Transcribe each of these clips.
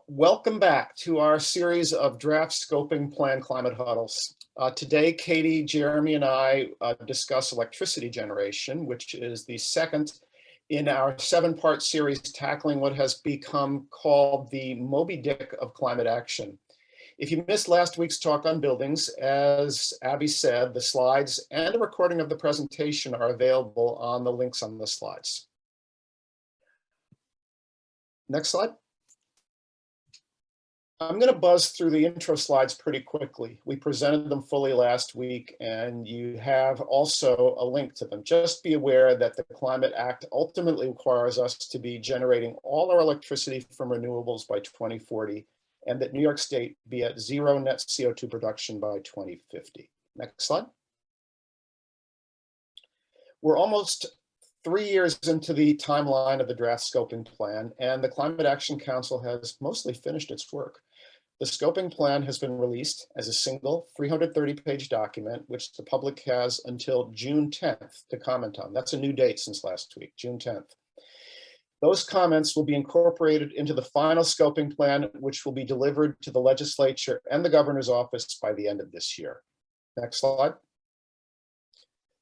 Welcome back to our series of draft scoping plan climate huddles. Today, Katie, Jeremy, and I discuss electricity generation, which is the second in our 7-part series tackling what has become called the Moby Dick of climate action. If you missed last week's talk on buildings, as Abby said, the slides and a recording of the presentation are available on the links on the slides. Next slide. I'm going to buzz through the intro slides pretty quickly. We presented them fully last week, and you have also a link to them. Just be aware that the Climate Act ultimately requires us to be generating all our electricity from renewables by 2040, and that New York State be at zero net CO2 production by 2050. Next slide. We're almost 3 years into the timeline of the draft scoping plan, and the Climate Action Council has mostly finished its work. The scoping plan has been released as a single 330-page document, which the public has until June 10th to comment on. That's a new date since last week, June 10th. Those comments will be incorporated into the final scoping plan, which will be delivered to the legislature and the governor's office by the end of this year. Next slide.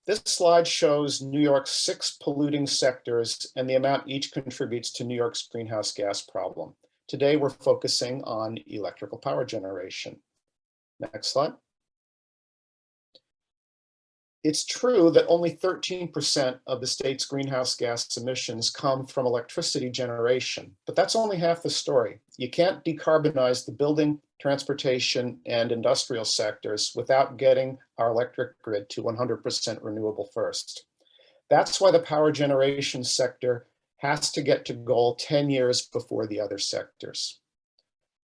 This slide shows New York's 6 polluting sectors and the amount each contributes to New York's greenhouse gas problem. Today, we're focusing on electrical power generation. Next slide. It's true that only 13% of the state's greenhouse gas emissions come from electricity generation, but that's only half the story. You can't decarbonize the building, transportation, and industrial sectors without getting our electric grid to 100% renewable first. That's why the power generation sector has to get to goal 10 years before the other sectors.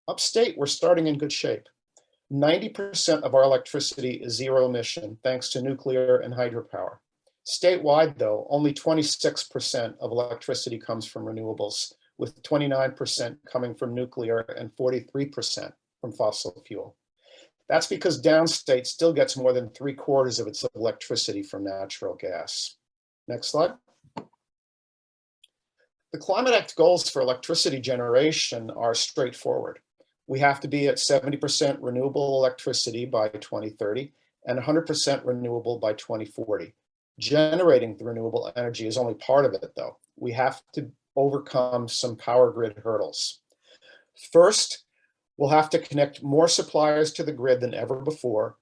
Upstate, we're starting in good shape. 90% of our electricity is zero emission, thanks to nuclear and hydropower. Statewide, though, only 26% of electricity comes from renewables, with 29% coming from nuclear and 43% from fossil fuel. That's because downstate still gets more than 3/4 of its electricity from natural gas. Next slide. The Climate Act goals for electricity generation are straightforward. We have to be at 70% renewable electricity by 2030 and 100% renewable by 2040. Generating the renewable energy is only part of it, though. We have to overcome some power grid hurdles. First, we'll have to connect more suppliers to the grid than ever before,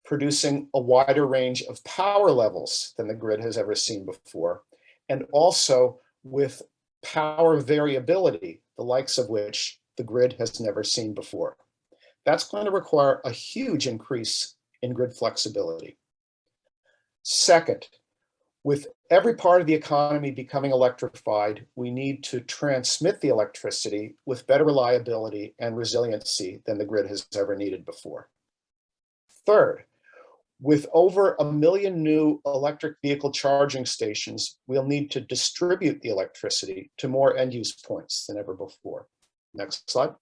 producing a wider range of power levels than the grid has ever seen before, and also with power variability, the likes of which the grid has never seen before. That's going to require a huge increase in grid flexibility. Second, with every part of the economy becoming electrified, we need to transmit the electricity with better reliability and resiliency than the grid has ever needed before. Third, with over 1 million new electric vehicle charging stations, we'll need to distribute the electricity to more end-use points than ever before. Next slide.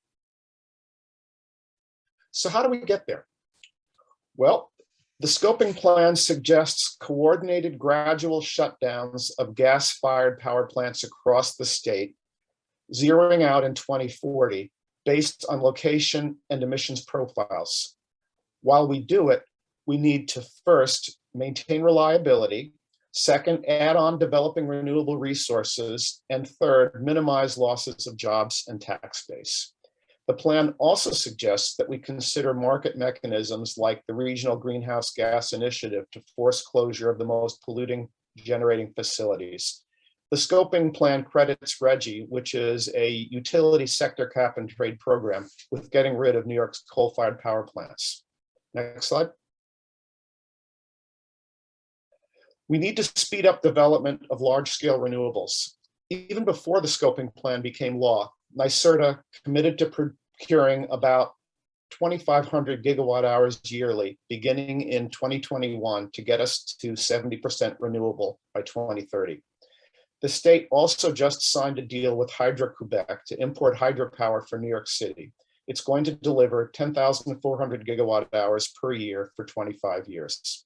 So how do we get there? Well, the scoping plan suggests coordinated gradual shutdowns of gas-fired power plants across the state, zeroing out in 2040 based on location and emissions profiles. While we do it, we need to first maintain reliability, second, add on developing renewable resources, and third, minimize losses of jobs and tax base. The plan also suggests that we consider market mechanisms like the Regional Greenhouse Gas Initiative to force closure of the most polluting generating facilities. The scoping plan credits RGGI, which is a utility sector cap and trade program, with getting rid of New York's coal-fired power plants. Next slide. We need to speed up development of large-scale renewables. Even before the scoping plan became law, NYSERDA committed to procuring about 2,500 gigawatt hours yearly, beginning in 2021, to get us to 70% renewable by 2030. The state also just signed a deal with Hydro-Quebec to import hydropower for New York City. It's going to deliver 10,400 gigawatt hours per year for 25 years.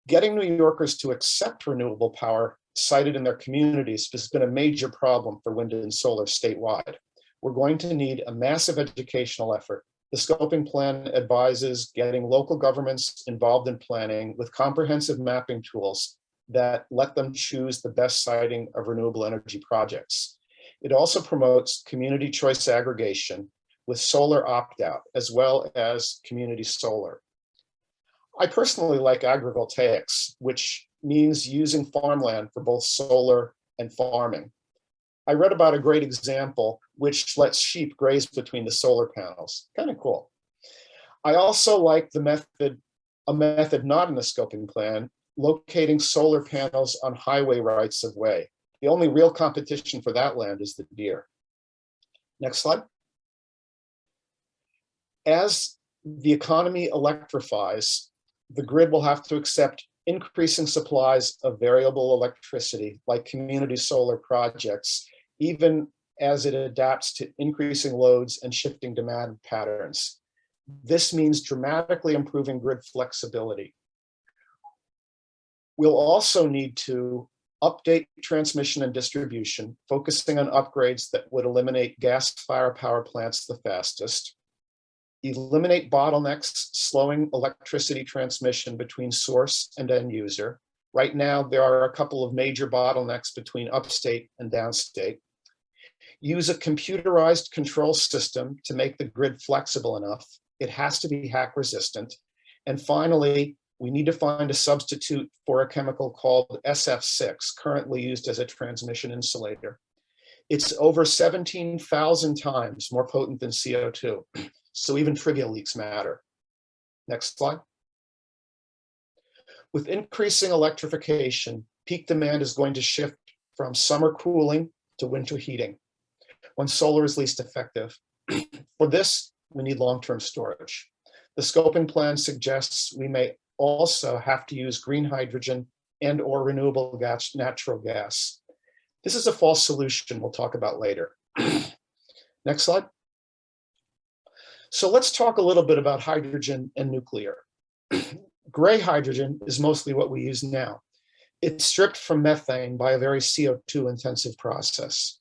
Getting New Yorkers to accept renewable power sited in their communities has been a major problem for wind and solar statewide. we're going to need a massive educational effort. The scoping plan advises getting local governments involved in planning with comprehensive mapping tools that let them choose the best siting of renewable energy projects. It also promotes community choice aggregation with solar opt-out, as well as community solar. I personally like agrivoltaics, which means using farmland for both solar and farming. I read about a great example which lets sheep graze between the solar panels. Kind of cool. I also like a method not in the scoping plan, locating solar panels on highway rights of way. The only real competition for that land is the deer. Next slide. As the economy electrifies, the grid will have to accept increasing supplies of variable electricity, like community solar projects, even as it adapts to increasing loads and shifting demand patterns. This means dramatically improving grid flexibility. We'll also need to update transmission and distribution, focusing on upgrades that would eliminate gas-fired power plants the fastest, eliminate bottlenecks, slowing electricity transmission between source and end user. Right now, there are a couple of major bottlenecks between upstate and downstate. Use a computerized control system to make the grid flexible enough. It has to be hack resistant. And finally, we need to find a substitute for a chemical called SF6, currently used as a transmission insulator. It's over 17,000 times more potent than CO2. So even trivial leaks matter. Next slide. With increasing electrification, peak demand is going to shift from summer cooling to winter heating, when solar is least effective. For this, we need long-term storage. The scoping plan suggests we may also have to use green hydrogen and or renewable gas, natural gas. This is a false solution we'll talk about later. Next slide. So let's talk a little bit about hydrogen and nuclear. Gray hydrogen is mostly what we use now. It's stripped from methane by a very CO2 intensive process.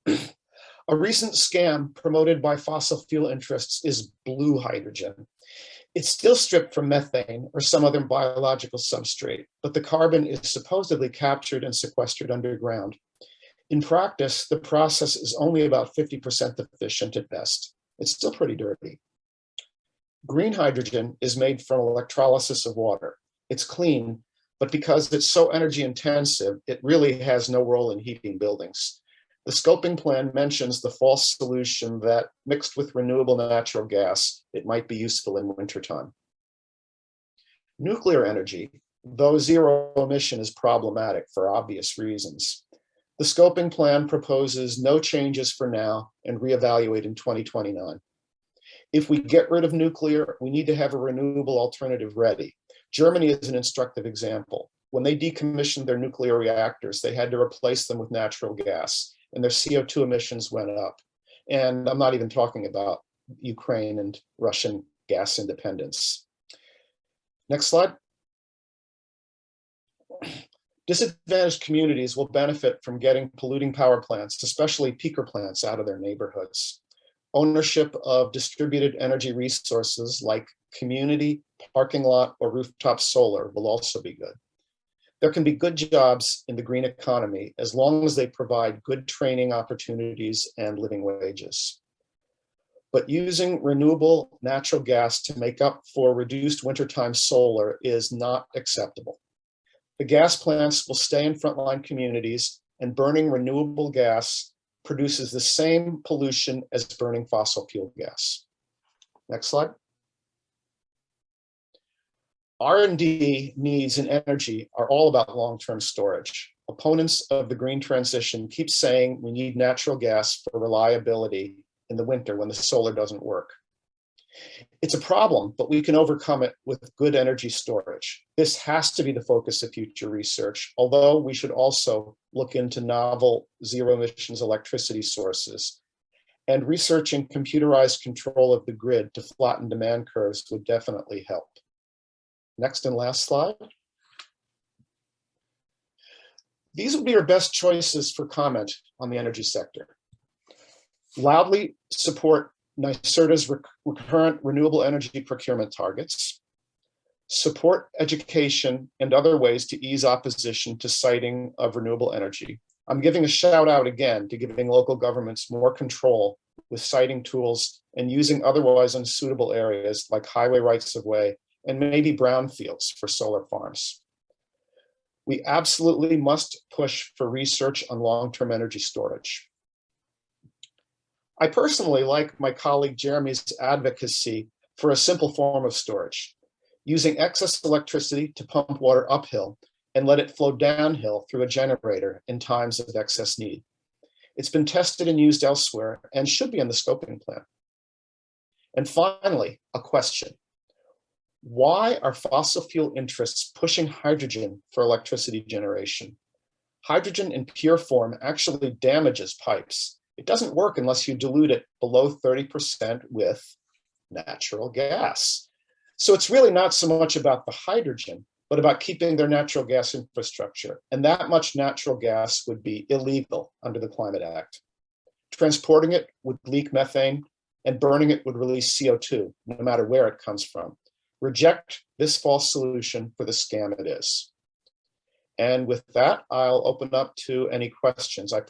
A recent scam promoted by fossil fuel interests is blue hydrogen. It's still stripped from methane or some other biological substrate, but the carbon is supposedly captured and sequestered underground. In practice, the process is only about 50% efficient at best. It's still pretty dirty. Green hydrogen is made from electrolysis of water. It's clean, but because it's so energy intensive, it really has no role in heating buildings. The scoping plan mentions the false solution that mixed with renewable natural gas, it might be useful in wintertime. Nuclear energy, though zero emission, is problematic for obvious reasons. The scoping plan proposes no changes for now and reevaluate in 2029. If we get rid of nuclear, we need to have a renewable alternative ready. Germany is an instructive example. When they decommissioned their nuclear reactors, they had to replace them with natural gas, and their CO2 emissions went up. And I'm not even talking about Ukraine and Russian gas independence. Next slide. Disadvantaged communities will benefit from getting polluting power plants, especially peaker plants, out of their neighborhoods. Ownership of distributed energy resources like community, parking lot, or rooftop solar will also be good. There can be good jobs in the green economy as long as they provide good training opportunities and living wages. But using renewable natural gas to make up for reduced wintertime solar is not acceptable. The gas plants will stay in frontline communities, and burning renewable gas produces the same pollution as burning fossil fuel gas. Next slide. R&D needs in energy are all about long-term storage. Opponents of the green transition keep saying we need natural gas for reliability in the winter when the solar doesn't work. It's a problem, but we can overcome it with good energy storage. This has to be the focus of future research, although we should also look into novel zero emissions electricity sources. And researching computerized control of the grid to flatten demand curves would definitely help. Next and last slide. These would be our best choices for comment on the energy sector. Loudly support NYSERDA's recurrent renewable energy procurement targets. Support education and other ways to ease opposition to siting of renewable energy. I'm giving a shout out again to giving local governments more control with siting tools and using otherwise unsuitable areas like highway rights of way and maybe brownfields for solar farms. We absolutely must push for research on long-term energy storage. I personally like my colleague Jeremy's advocacy for a simple form of storage, using excess electricity to pump water uphill and let it flow downhill through a generator in times of excess need. It's been tested and used elsewhere and should be in the scoping plan. And finally, a question. Why are fossil fuel interests pushing hydrogen for electricity generation? Hydrogen in pure form actually damages pipes. It doesn't work unless you dilute it below 30% with natural gas. So it's really not so much about the hydrogen, but about keeping their natural gas infrastructure. And that much natural gas would be illegal under the Climate Act. Transporting it would leak methane, and burning it would release CO2, no matter where it comes from. Reject this false solution for the scam it is. And with that, I'll open up to any questions. I